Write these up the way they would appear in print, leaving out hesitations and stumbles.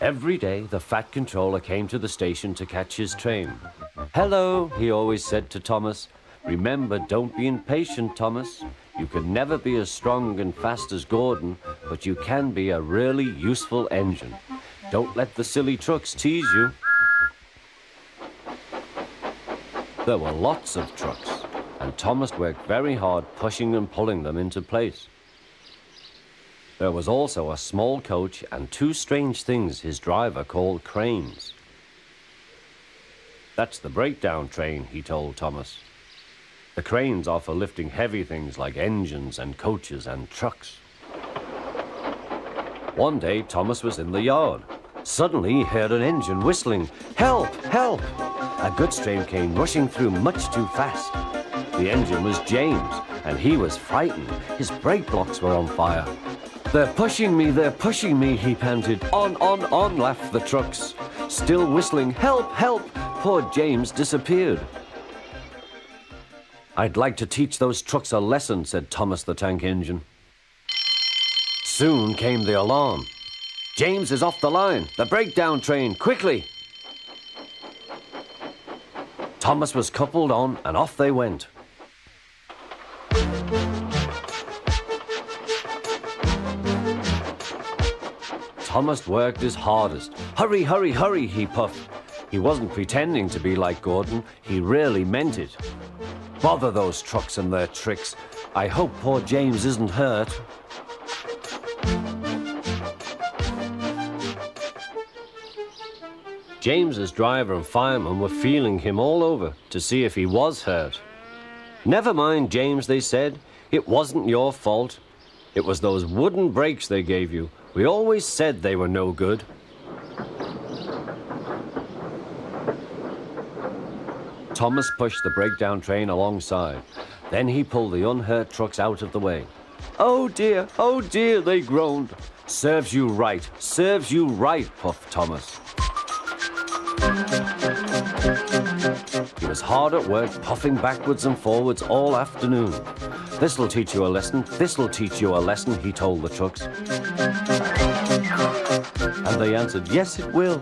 Every day, the Fat Controller came to the station to catch his train. "Hello," he always said to Thomas. "Remember, don't be impatient, Thomas. You can never be as strong and fast as Gordon, but you can be a really useful engine. Don't let the silly trucks tease you." There were lots of trucks, and Thomas worked very hard pushing and pulling them into place. There was also a small coach and two strange things his driver called cranes. "That's the breakdown train," he told Thomas. "The cranes are for lifting heavy things like engines and coaches and trucks." One day, Thomas was in the yard. Suddenly, he heard an engine whistling. "Help! Help!" A goods train came rushing through much too fast. The engine was James, and he was frightened. His brake blocks were on fire. They're pushing me," he panted. On, laughed the trucks. Still whistling, "Help! Help!" Poor James disappeared. "I'd like to teach those trucks a lesson," said Thomas the Tank Engine. Soon came the alarm. "James is off the line! The breakdown train! Quickly!" Thomas was coupled on, and off they went. Thomas worked his hardest. "Hurry, hurry, hurry," he puffed. He wasn't pretending to be like Gordon. He really meant it. "Bother those trucks and their tricks. I hope poor James isn't hurt." James's driver and fireman were feeling him all over to see if he was hurt. "Never mind, James," they said. "It wasn't your fault. It was those wooden brakes they gave you. We always said they were no good." Thomas pushed the breakdown train alongside. Then he pulled the unhurt trucks out of the way. "Oh dear, they groaned. Serves you right, puffed Thomas. He was hard at work, puffing backwards and forwards all afternoon. This'll teach you a lesson, he told the trucks. And they answered, yes, it will.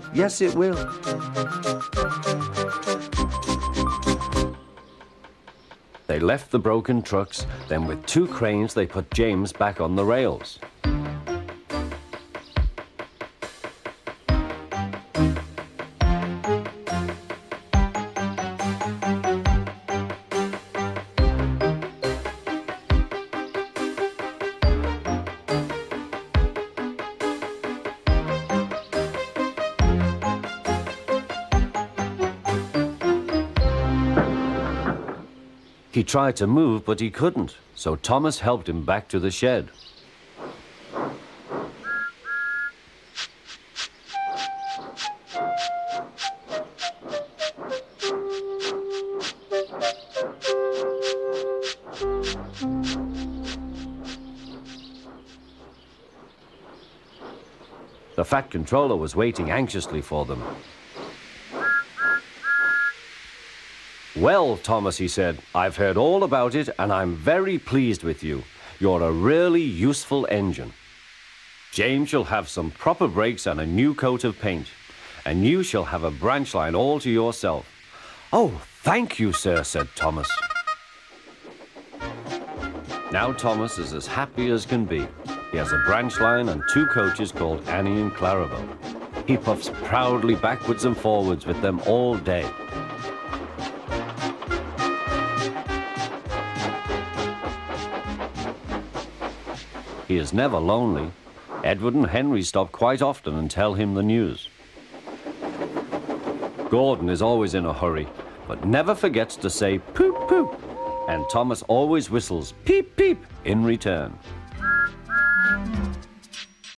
They left the broken trucks, then with two cranes they put James back on the rails. He tried to move, but he couldn't, so Thomas helped him back to the shed. The Fat Controller was waiting anxiously for them. "Well, Thomas," he said, "I've heard all about it, and I'm very pleased with you. You're a really useful engine. James shall have some proper brakes and a new coat of paint, and you shall have a branch line all to yourself." "Oh, thank you, sir," said Thomas. Now Thomas is as happy as can be. He has a branch line and two coaches called Annie and Clarabelle. He puffs proudly backwards and forwards with them all day. He is never lonely. Edward and Henry stop quite often and tell him the news. Gordon is always in a hurry, but never forgets to say poop, poop. And Thomas always whistles peep, peep in return.